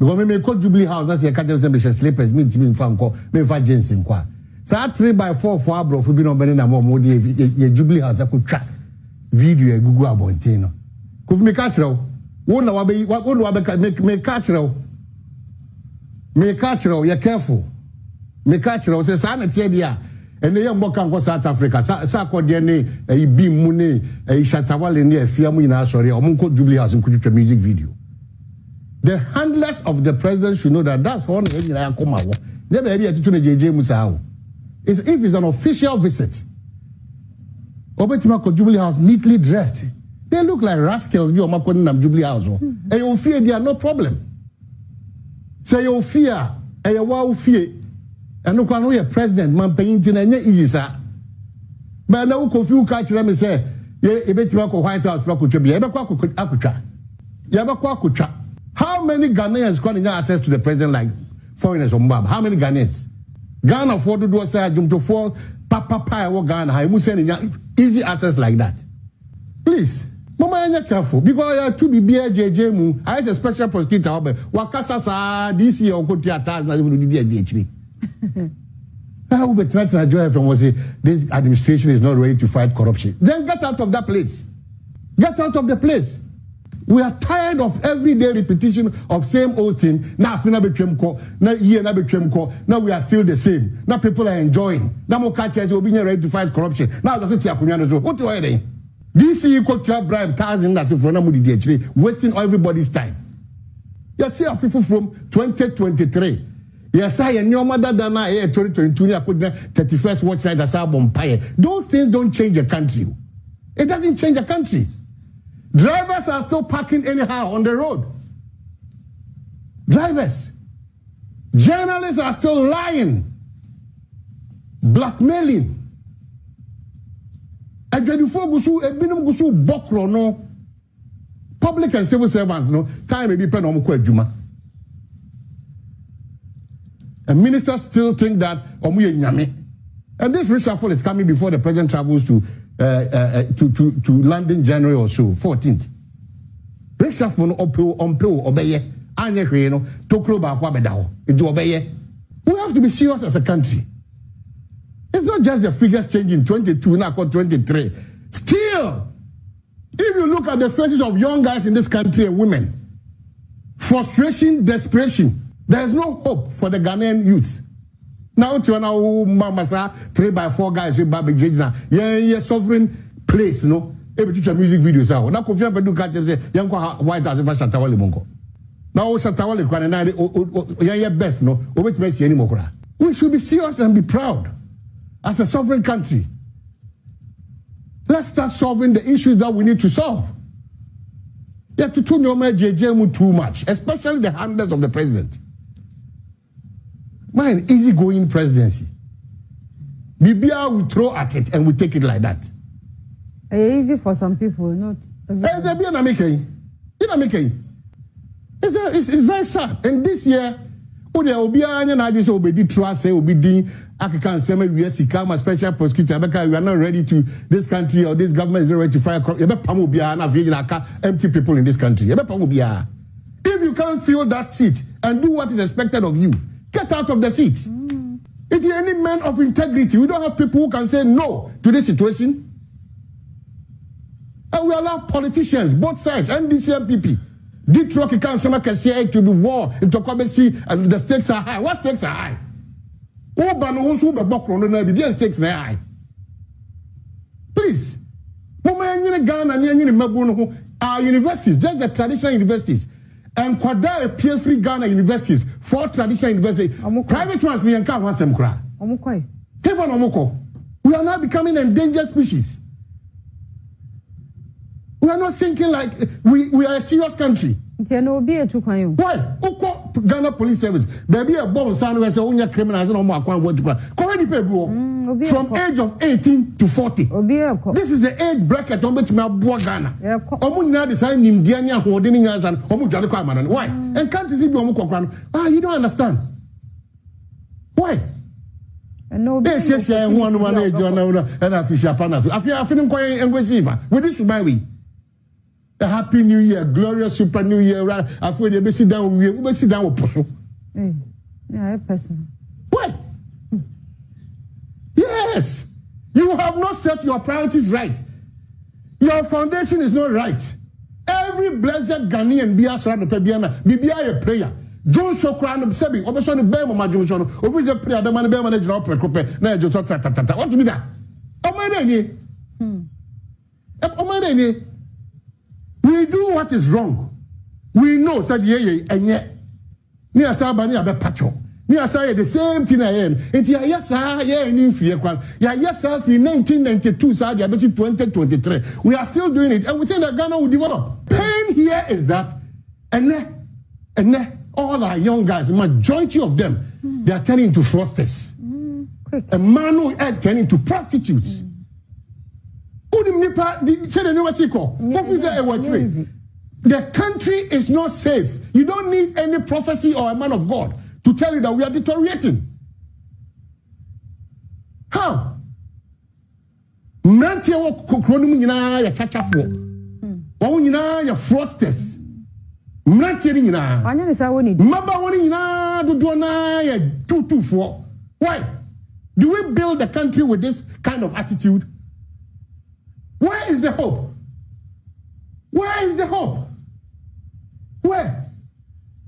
Because me call Jubilee House, that's a catch them slippers, me fanko, me fa Jensen kwa. So 3x4 for our bro for being on Benina more Jubilee House, I could track video Google about it. Could me catch now? What me catch now? Me catch now, you're careful. Me catch now, say, Sanity, dear. And they are more can go South Africa. Sako Dene, a beam money, a Shatawal near Fiamina, sorry, or Munko Jubilee House and could music video. The handlers of the president should know that that's one thing I come out. Never idea to JJ Musao. If it's an official visit, Obetimako Jubilee House neatly dressed. They look like rascals, you are Jubilee House. And you fear they are no problem. So you fear, and you wow fear. And no can a president, man paying to the easy, sir. But now, if you catch them and say, yeah, a bit of White House, how many Ghanaians got access to the president like foreigners or Mab? How many Ghanaians? Ghana afford to do a side jump to fall, Papa or Ghana, I must send easy access like that. Please, Mama, you're careful because I have to be BJJ Mu. I have a special prosecutor, Wakasa, this year or good theaters, not even the DHD. I will be trying to enjoy from was this administration is not ready to fight corruption. Then get out of that place. Get out of the place. We are tired of everyday repetition of same old thing. Now we are still the same. Now people are enjoying. Now more catchers will be ready to fight corruption. Now that's what you are. What do I say? This equal to bribe thousand that's in front of the wasting everybody's time. You see a people from 2023. Yes, I and your mother than I 2022. I put the 31st watch night as album pie. Those things don't change a country. It doesn't change a country. Drivers are still parking anyhow on the road. Drivers. Journalists are still lying. Blackmailing. Public and civil servants, no time may be pen on Juma. And ministers still think that and this reshuffle is coming before the president travels to London January or so, 14th. Reshuffle obeye anye hwe no tokro ba kwa bedao into obeye. We have to be serious as a country. It's not just the figures changing 22 now 23. Still, if you look at the faces of young guys in this country and women, frustration, desperation, there is no hope for the Ghanaian youth. Now to now Mamasa 3x4 guys with Baby Jejna. Yeah, sovereign place, no. Every teacher music videos out. Now Kofi Anpedu catch them say, young White House over Shatawale Mongo. Now Shatawale Kwanana yeah best no. Which makes anymore. We should be serious and be proud as a sovereign country. Let's start solving the issues that we need to solve. Yeah, to tune your JJ too much, especially the handlers of the president. Mine, easygoing presidency. BBR we throw at it and we take it like that. Easy for some people, not. It's very sad. And this year, we are special prosecutor. We are not ready to this country or this government is not ready to fire. Empty people in this country. If you can't fill that seat and do what is expected of you, get out of the seat. If you're any man of integrity, we don't have people who can say no to this situation. And we allow politicians, both sides, NDC and PP. Deep Rocky can say to the war into Kwabesi and the stakes are high. What stakes are high? The stakes are high. Please. Our universities, just the traditional universities. And Kwada appear free Ghana universities, 4 traditional universities. Private ones, we can't want them cry. We are now becoming an endangered species. We are not thinking like we are a serious country. Why? Ghana Police Service. Baby, a bomb sound where say criminals and from age of 18 to 40. This is the age bracket on which we have Ghana. Why? And can't you see you don't understand. Why? Yes, one age and official partner. I feel quite aggressive. With this, my way. A happy new year, glorious super new year. I feel they sit down. We sit down with Poso. Yeah, person. Why? Yes. You have not set your priorities right. Your foundation is not right. Every blessed Ghanaian be around the Pebiana, be a prayer. John Sokran of Sebi, Obeson the Bema Johnson, over the prayer, the man, the manager of Precope, now just what to be that? Omanhene, we do what is wrong. We know, said ye, and yet, near Sabani, a pacho. Near say the same thing I am. It's yes, yeah, in fear. Yes, sir, in 1992, sir, 2023. We are still doing it, and we think that Ghana will develop. Pain here is that, and all our young guys, the majority of them, they are turning into fraudsters. A man who are turning into prostitutes. The country is not safe. You don't need any prophecy or a man of God to tell you that we are deteriorating. How? Mrantia wo kokronim nyina ya chachafo. Wo nyina ya fraudsters. Mrantia nyina. Anya ne sa woni. Maba woni nyina dodo na ya tutufo. Why? Do we build the country with this kind of attitude? Where is the hope? Where is the hope? Where?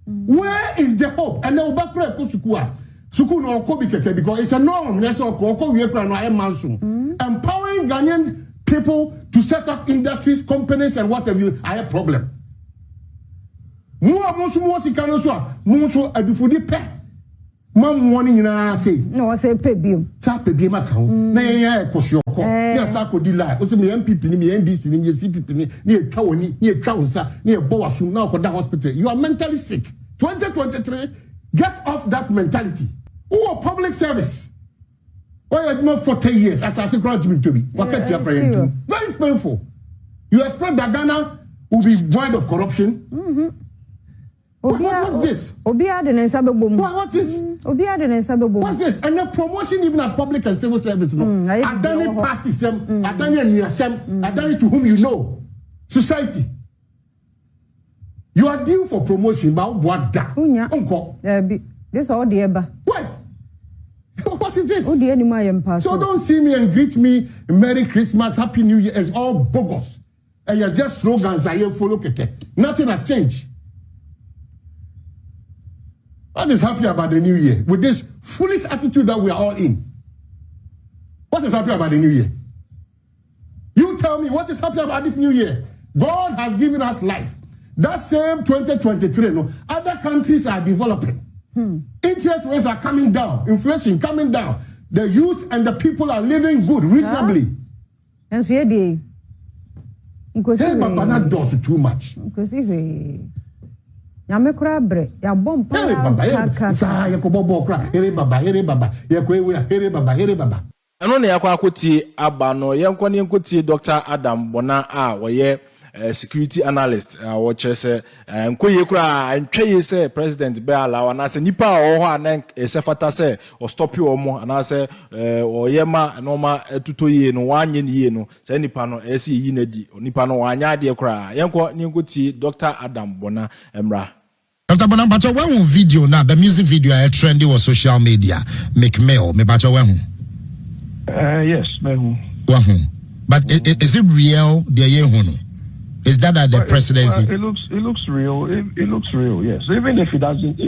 Where is the hope? And the Obakura Kusukua. Suku no Kobi Keke, because it's a norm. Let's all empowering Ghanaian people to set up industries, companies, and whatever. I have a problem. Musu adufudi pe. Mam warning na say. No, I say pebium. Sa pebium account. Na ya kosyoko. Na sa ko di lie. O se me MPP ni me NDC ni me CPP ni etwa woni, ni etwa unsa, ni ebo wasum na ko da hospital. You are mentally sick. 2023, get off that mentality. Oh, public service. Why you not for 10 years as I say to be. Very painful. You expect that Ghana will be void of corruption? What's this? What's this? What's this? And the promotion even at public and civil service. No. I've done it parties, I've done it near some, I've done it to whom you know. Society. You are due for promotion, but what that? Uncle. This all the eba. What? What is this? Oh, the so don't see me and greet me Merry Christmas, Happy New Year. It's all bogus. And you're just slogans I follow. Nothing has changed. What is happy about the new year? With this foolish attitude that we are all in. What is happy about the new year? You tell me what is happy about this new year? God has given us life. That same 2023, no, other countries are developing. Interest rates are coming down. Inflation coming down. The youth and the people are living good, reasonably. And so they Baba does too much. Ano ne yakwa akoti aba no yenkwa ne nkoti Dr. Adam Bona a woye security analyst watch say nkoye kura ntwaye say president be allow na say nipa o ho anan sefata say o stop you omo ana say oyema normal tutoye no wanye ne no say nipa no esi yi na di nipa no wanya de kura yenkwa ne nkoti Dr. Adam Bona emra. Dr. Bona, but when video now, the music video are trending on social media. Make mail, me but when? Yes, me. But is it real? Is that at the presidency? It looks real. It looks real. Yes. Even if it doesn't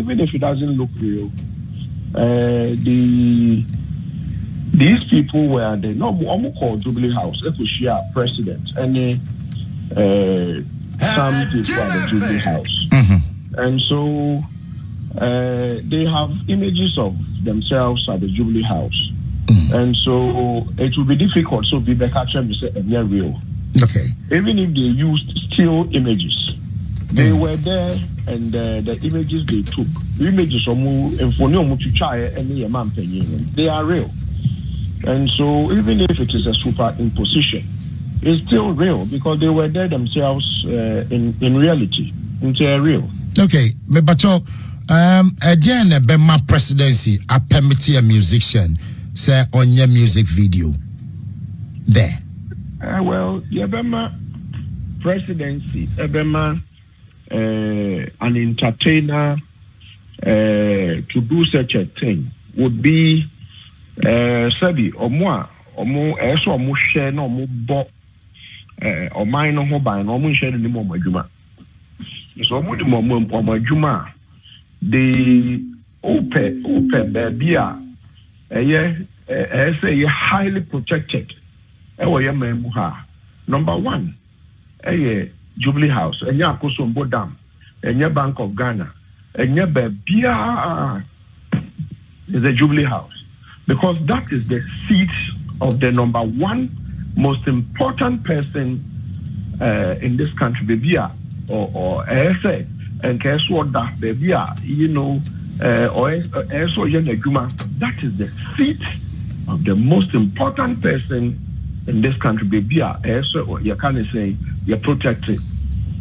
look real, these people were the almost called Jubilee House. Share president and some people at the Jubilee House. And so they have images of themselves at the Jubilee House. And so it will be difficult. So be back and say they're real. Okay. Even if they used still images, they were there, and the images they took, the images they are real. And so even if it is a superimposition, it's still real because they were there themselves in reality. It's real. Okay, but again, my presidency, I permit a musician say on your music video there. Well, yeah, presidency, ebema an entertainer to do such a thing would be Sabi Omo eso omo share no omo bo Oman no ho ban no omo share ni mo adwuma. So omo di mo adwuma the open baby a say highly protected. Number one, Jubilee House, Akuffo Dam, Bank of Ghana, is the Jubilee House. Because that is the seat of the number one most important person in this country, baby, or say, and guess what, that baby, you know, that is the seat of the most important person in this country, baby, or you can say you're protected.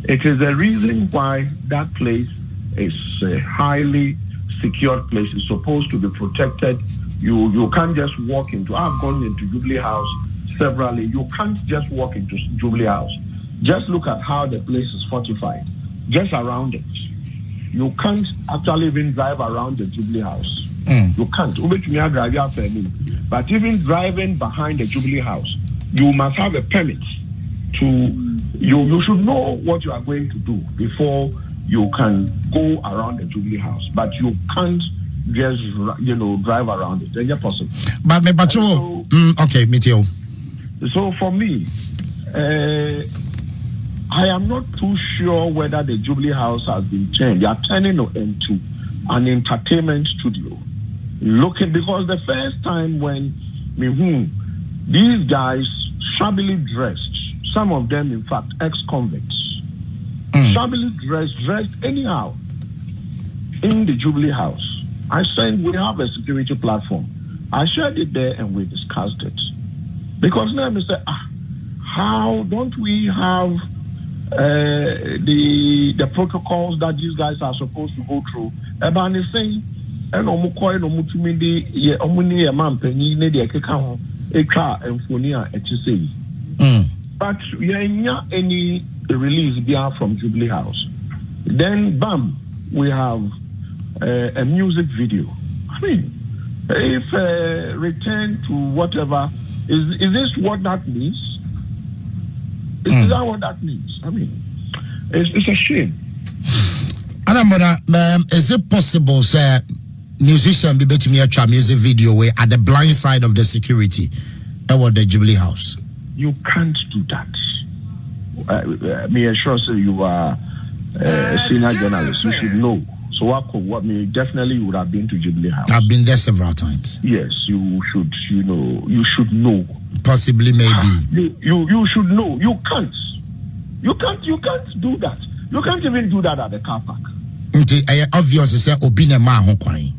It is the reason why that place is a highly secured place. It's supposed to be protected. You can't just walk into. I've gone into Jubilee House severally. You can't just walk into Jubilee House. Just look at how the place is fortified. Just around it. You can't actually even drive around the Jubilee House. You can't. But even driving behind the Jubilee House, you must have a permit to. You should know what you are going to do before you can go around the Jubilee House. But you can't just drive around it. It's possible. But okay, me too. So for me, I am not too sure whether the Jubilee House has been changed. They are turning it into an entertainment studio. Looking, because the first time when these guys shabbily dressed, some of them in fact ex-convicts, shabbily dressed anyhow in the Jubilee House. I said we have a security platform. I shared it there and we discussed it. Because now I said, how don't we have the protocols that these guys are supposed to go through? Eban is saying, and but we ain't any release from Jubilee House. Then bam, we have a music video. I mean, if return to whatever, is this what that means? Is that what that means? I mean, it's a shame. Is it possible, sir, musician be able to make a music video where at the blind side of the security or the Jubilee House? You can't do that. Me assure you, you are a senior journalist. You should know. So what me definitely you would have been to Jubilee House. I've been there several times. Yes, you should. You should know. Possibly, maybe. You should know. You can't do that. You can't even do that at the car park. Obviously, say Obina Mahokwain.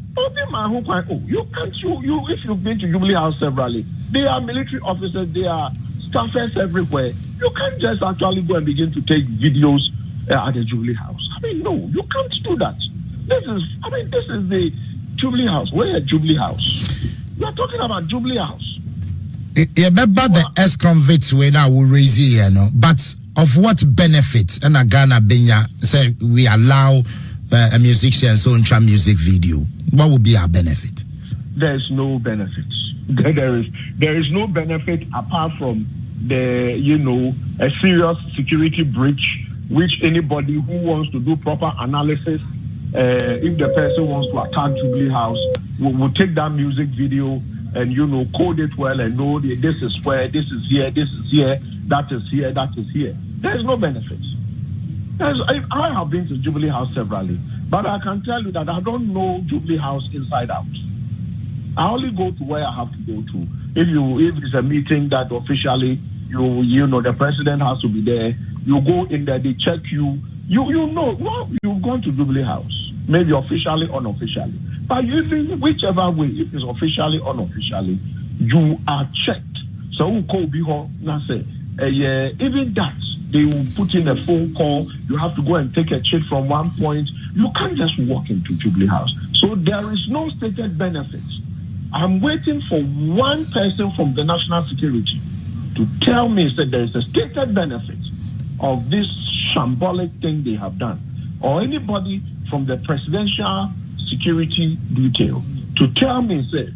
You can't. You if you've been to Jubilee House severally, they are military officers. They are staffers everywhere. You can't just actually go and begin to take videos at the Jubilee House. I mean, no, you can't do that. This is the Jubilee House. Where Jubilee House? You are talking about Jubilee House. Remember the ex-convicts we now will raise here, no? But of what benefit? And Ghana Benya say we allow a musician so into a music video. What would be our benefit? There is no benefit. There is no benefit apart from a serious security breach, which anybody who wants to do proper analysis, if the person wants to attack Jubilee House, will take that music video and code it well and know this is where, this is here, that is here, that is here. There is no benefit. I have been to Jubilee House severally, but I can tell you that I don't know Jubilee House inside out. I only go to where I have to go to. If it's a meeting that officially the president has to be there, you go in there, they check you. You've gone to Jubilee House, maybe officially, unofficially. But even whichever way, if it's officially, unofficially, you are checked. So even that, they will put in a phone call. You have to go and take a check from one point. You can't just walk into Jubilee House. So there is no stated benefit. I'm waiting for one person from the national security to tell me that there is a stated benefit of this shambolic thing they have done, or anybody from the presidential security detail to tell me, say,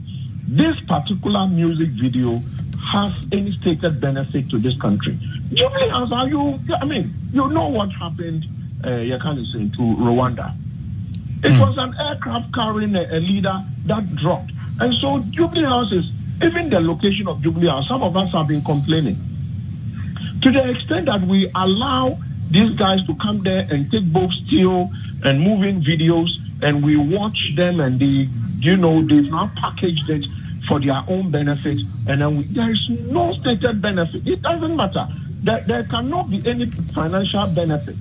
this particular music video has any stated benefit to this country. Jubilee House, you know what happened, you can't say, to Rwanda. It was an aircraft carrying a leader that dropped. And so Jubilee House is, even the location of Jubilee House, some of us have been complaining. To the extent that we allow these guys to come there and take both still and moving videos, and we watch them, and they've now packaged it for their own benefit, and then there is no stated benefit. It doesn't matter. There cannot be any financial benefit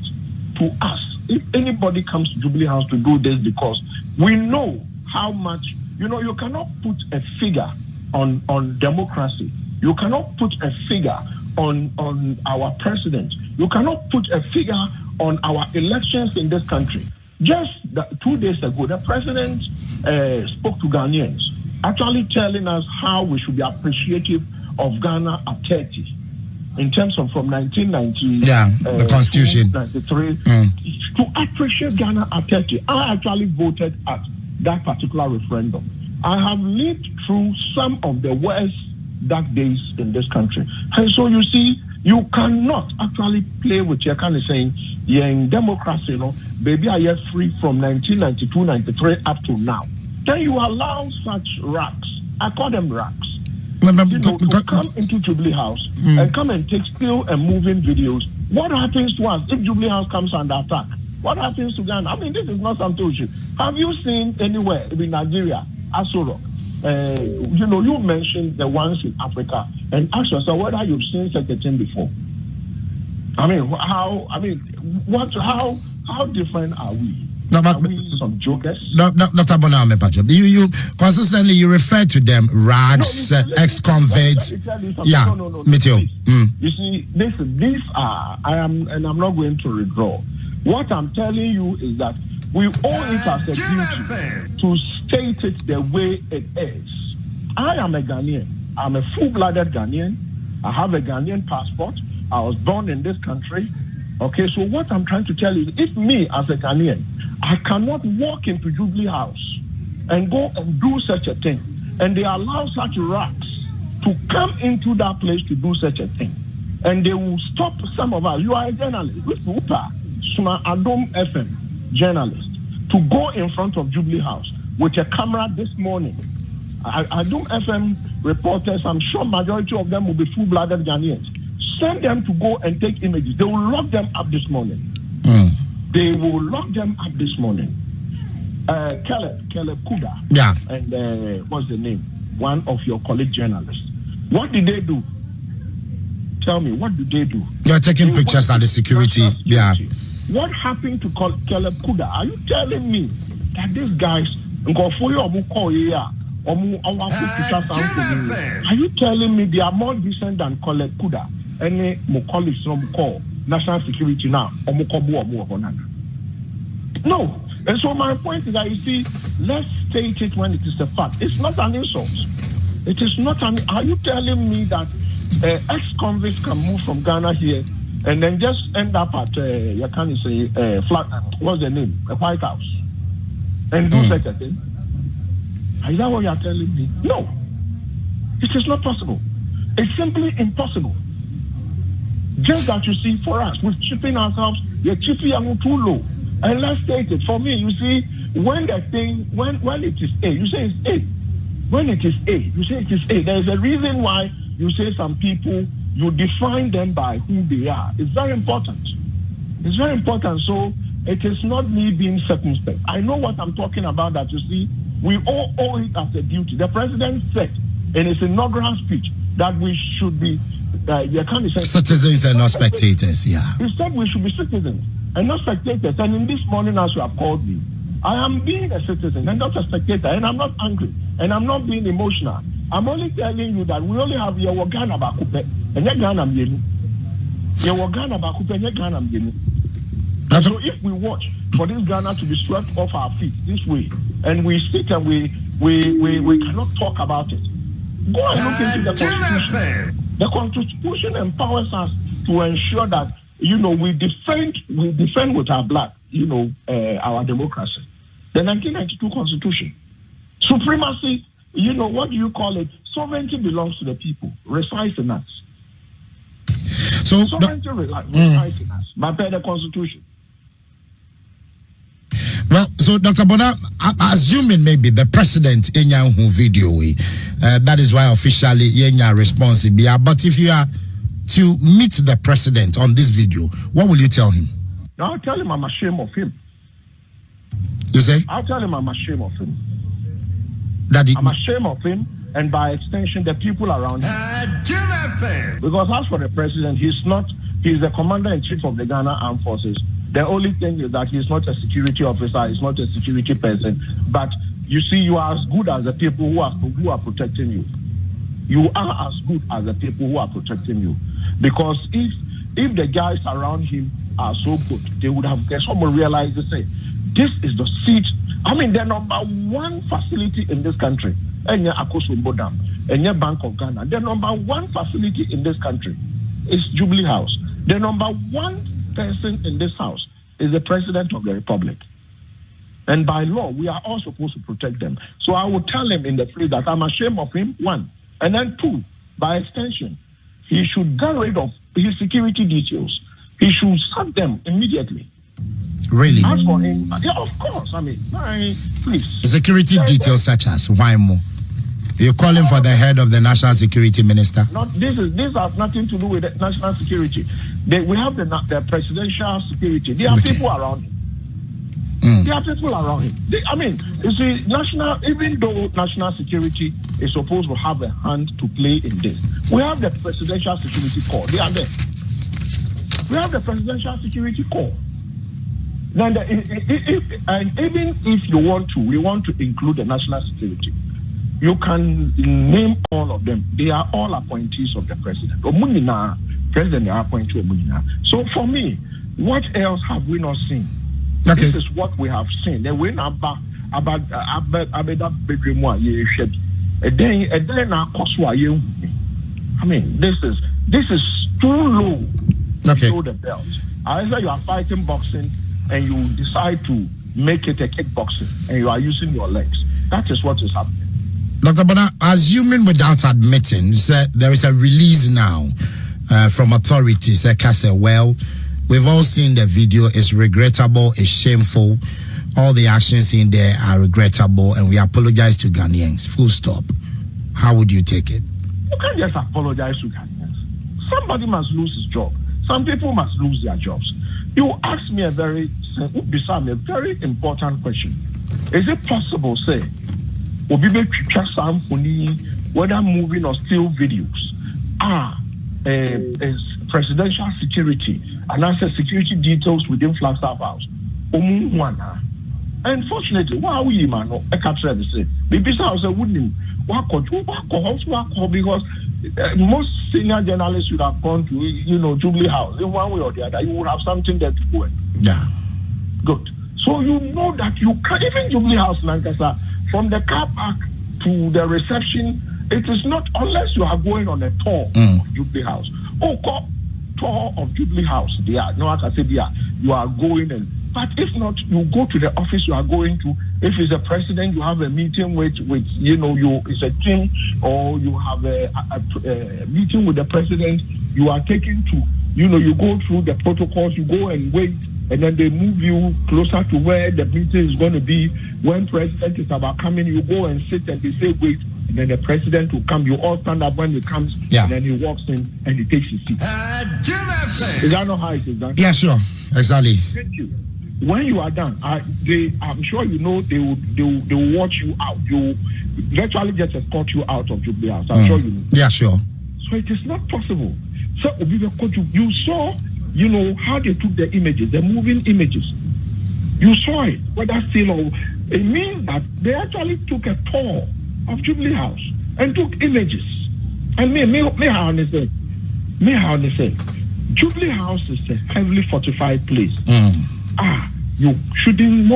to us if anybody comes to Jubilee House to do this, because we know how much, you cannot put a figure on democracy. You cannot put a figure on our president. You cannot put a figure on our elections in this country. Just 2 days ago, the president spoke to Ghanaians, actually telling us how we should be appreciative of Ghana at 30. In terms of from 1990, the Constitution, 93, to appreciate Ghana at 30. I actually voted at that particular referendum. I have lived through some of the worst dark days in this country. And so you see, you cannot actually play with your kind of saying, yeah, in democracy, baby, I am free from 1992, 93 up to now. Then you allow such racks, I call them racks, to come into Jubilee House and come and take still and moving videos. What happens to us if Jubilee House comes under attack? What happens to Ghana? This is not something we should. Have you seen anywhere in Nigeria, Asoro? You mentioned the ones in Africa, and ask yourself whether you've seen such a thing before. How different are we? Are we some jokers? Not Aboname, Patrick. You consistently you refer to them rags, ex-convicts. Yeah, me too. You see, these are. I'm not going to withdraw. What I'm telling you is that we owe it as a duty to state it the way it is. I am a Ghanaian. I'm a full-blooded Ghanaian. I have a Ghanaian passport. I was born in this country. Okay, so what I'm trying to tell you is, if me as a Ghanaian, I cannot walk into Jubilee House and go and do such a thing, and they allow such racks to come into that place to do such a thing, and they will stop some of us. You are a journalist. Addo FM journalist to go in front of Jubilee House with a camera this morning. Addo FM reporters, I'm sure majority of them will be full-blooded Ghanaians. Send them to go and take images. They will lock them up this morning. They will lock them up this morning. Caleb Kuda. Yeah. And what's the name? One of your colleague journalists. What did they do? Tell me, what did they do? They're taking pictures at the security. Yeah. What happened to Caleb Kuda? Are you telling me that these guys, are you telling me they are more decent than Caleb Kuda? Any more colleagues from call national security now? No. And so my point is that, you see, let's state it when it is a fact. It's not an insult. It is not an. Are you telling me that ex-convicts can move from Ghana here and then just end up at you can't say flat? What's the name? The White House, and do such a thing? Is that what you are telling me? No, it is not possible. It's simply impossible. Just that, you see, for us, we're chipping ourselves. You're chipping too low. And let's take it. For me, you see, when the thing, when it is A, you say it's A. When it is A, you say it is A. There is a reason why you say some people, you define them by who they are. It's very important. It's very important. So it is not me being circumspect. I know what I'm talking about, that you see, we all owe it as a duty. The president said in his inaugural speech that we should be citizens and not spectators. Yeah. He said we should be citizens and not spectators. And in this morning, as you have called me, I am being a citizen and not a spectator, and I'm not angry and I'm not being emotional. I'm only telling you that we only have Ghana Bakupe and Ghana Mjenu. Ghana Bakupe and Ghana Mjenu. So if we watch for this Ghana to be swept off our feet this way, and we sit and we cannot talk about it, go and look into the Constitution. The Constitution empowers us to ensure that we defend with our blood, our democracy. The 1992 Constitution. Supremacy, what do you call it? Sovereignty belongs to the people, resides in us. So sovereignty resides in us, but by the Constitution. Well, so Dr. Bona, assuming maybe the president in your video, that is why officially your response is. But if you are to meet the president on this video, what will you tell him? I'll tell him I'm ashamed of him. You say? I'll tell him I'm ashamed of him. I'm ashamed of him, and by extension, the people around him. Because as for the president, he's the commander-in-chief of the Ghana Armed Forces. The only thing is that he's not a security officer, he's not a security person. But you see, you are as good as the people who are protecting you. You are as good as the people who are protecting you. Because if the guys around him are so good, they would have someone realized to say, this is the seat. I mean, the number one facility in this country, Akuffo Dam, and Bank of Ghana. The number one facility in this country is Jubilee House. The number one person in this house is the President of the Republic. And by law, we are all supposed to protect them. So I will tell him in the phrase that I'm ashamed of him, one. And then two, by extension, he should get rid of his security details. He should sack them immediately. Really? As for him, yeah, of course. I mean, please. Security details such as why more? You're calling for the head of the National Security Minister? This has nothing to do with the national security. We have the presidential security. There are people around him. There are people around him. You see, even though national security is supposed to have a hand to play in this, we have the Presidential Security Corps. They are there. We have the Presidential Security Corps. Then even if we want to include the national security, you can name all of them. They are all appointees of the president. President are appointed. So for me, what else have we not seen? Okay. This is what we have seen. Then we about that bedroom one you shed. Then I mean, this is too low. Okay. To the belt. Either you are fighting boxing and you decide to make it a kickboxing and you are using your legs. That is what is happening. Dr. Bona, assuming without admitting, there is a release now from authorities. Well, we've all seen the video. It's regrettable, it's shameful. All the actions in there are regrettable, and we apologize to Ghanaians. Full stop. How would you take it? You can't just apologize to Ghanaians. Somebody must lose his job. Some people must lose their jobs. You asked me a very important question. Is it possible, say, whether moving or still videos is presidential security and answer security details within Flagstaff House? Unfortunately, why are we man? I can't say. Because most senior journalists would have gone to, Jubilee House. In one way or the other, you would have something there to go in. Yeah. Good. So you know that you can't, even Jubilee House, Lankasa, from the car park to the reception, it is not, unless you are going on a tour of Jubilee House. Tour of Jubilee House. You are going in. But if not, you go to the office you are going to. If it's a president, you have a meeting with it's a team, or you have a meeting with the president. You are taken to, you go through the protocols, you go and wait, and then they move you closer to where the meeting is going to be. When president is about coming, you go and sit and they say wait, and then the president will come. You all stand up when he comes, and then he walks in and he takes his seat. Is that not how it is done? Yeah, sure. Exactly. Thank you. When you are done, I'm sure they will watch you out. You virtually just escort you out of Jubilee House. I'm sure you know. Yeah, sure. So it is not possible. So you saw, how they took the images, the moving images. You saw it, whether still or it means that they actually took a tour of Jubilee House and took images. And I understand. Jubilee House is a heavily fortified place. You shouldn't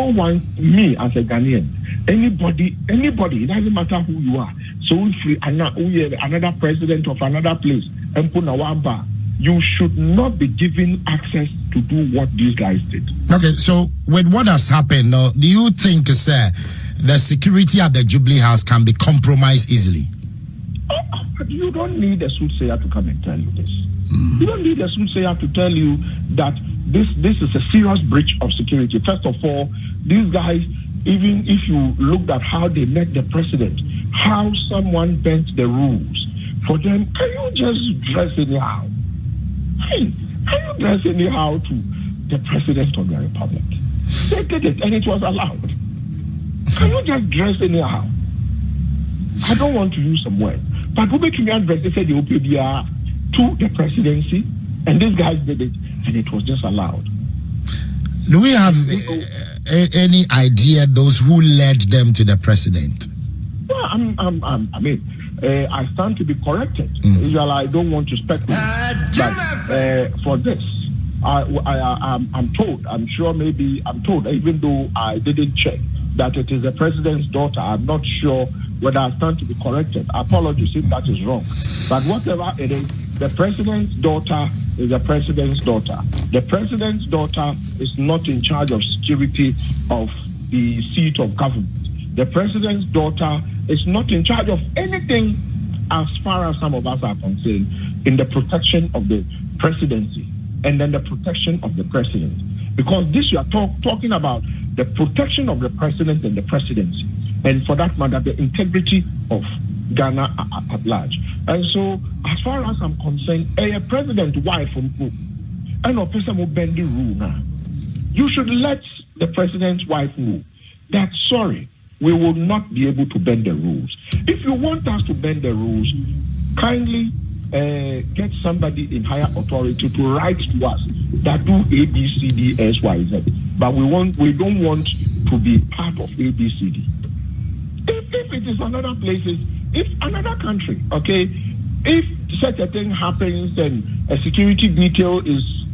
me as a Ghanaian, anybody, it doesn't matter who you are. So if another president of another place and put a wamba, you should not be given access to do what these guys did. Okay, so with what has happened, do you think, sir, the security at the Jubilee House can be compromised easily? You don't need a soothsayer to come and tell you this. You don't need a soothsayer to tell you that this is a serious breach of security. First of all, these guys, even if you looked at how they met the president, how someone bent the rules for them, can you just dress anyhow? Hey, can you dress anyhow to the president of the republic? They did it and it was allowed. Can you just dress anyhow? I don't want to use some words, but we make me address they said the OPDR to the presidency, and these guys did it, and it was just allowed. Do we have any idea those who led them to the president? Well, I stand to be corrected. Usually, I don't want to speculate, but for this, I'm told. I'm sure maybe I'm told, even though I didn't check, that it is the president's daughter. I'm not sure whether I stand to be corrected. Apologies if that is wrong. But whatever it is, the president's daughter is the president's daughter. The president's daughter is not in charge of security of the seat of government. The president's daughter is not in charge of anything as far as some of us are concerned in the protection of the presidency and then the protection of the president. Because this you are talking about the protection of the president and the presidency. And for that matter, the integrity of Ghana at large. And so, as far as I'm concerned, a president wife from and a person will bend the rule now. You should let the president's wife know that, sorry, we will not be able to bend the rules. If you want us to bend the rules, kindly get somebody in higher authority to write to us that do A, B, C, D, S, Y, Z. But we don't want to be part of A, B, C, D. If it is another places, if another country, okay, if such a thing happens and a security detail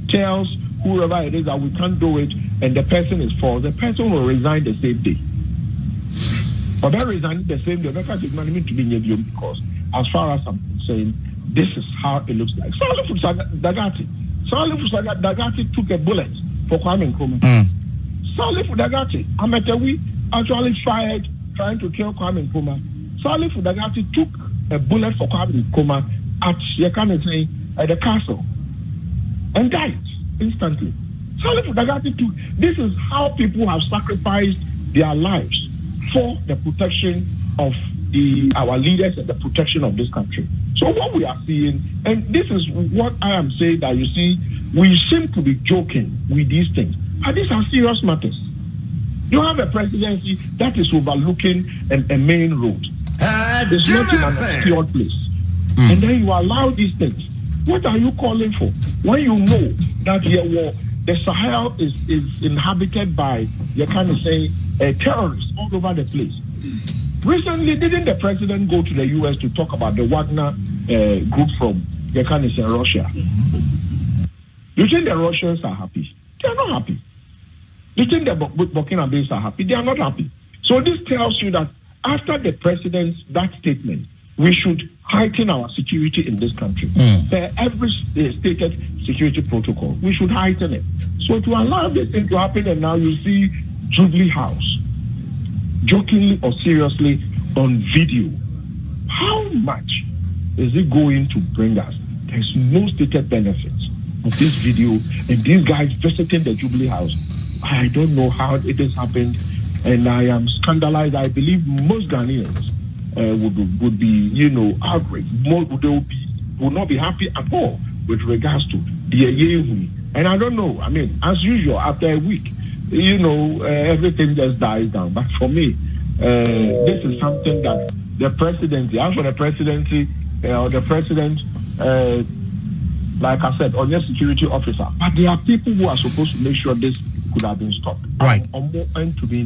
tells whoever it is that we can't do it and the person is false, the person will resign the same day. But they're resigning the same day, because as far as I'm concerned, this is how it looks like. Salif Dagati took a bullet for Kwame Nkrumah. Salif Dagati, Ametewi, actually fired trying to kill Kwame Nkrumah. Salif Dagati took a bullet for Kwame Nkrumah at the castle and died instantly. Salif Dagati took. This is how people have sacrificed their lives for the protection of our leaders and the protection of this country. So what we are seeing, and this is what I am saying, that you see, we seem to be joking with these things. And these are serious matters. You have a presidency that is overlooking a main road. It's not in an obscure place. And then you allow these things. What are you calling for? When you know that the Sahel is inhabited by, you kind of say, terrorists all over the place. Recently, didn't the president go to the U.S. to talk about the Wagner group from Russia? You think the Russians are happy? They are not happy. You think the Burkina Faso are happy? They are not happy. So this tells you that after the president's that statement, we should heighten our security in this country. Every stated security protocol, we should heighten it. So to allow this thing to happen, and now you see Jubilee House, jokingly or seriously, on video. How much is it going to bring us? There's no stated benefits of this video, and these guys visiting the Jubilee House. I don't know how it has happened, and I am scandalized. I believe most Ghanaians would be, outraged. Would not be happy at all with regards to the Yehuni. And I don't know. I mean, as usual, after a week, everything just dies down. But for me, this is something that the presidency, as for the presidency, the president, like I said, on your security officer, but there are people who are supposed to make sure this could have been stopped. Right. And to be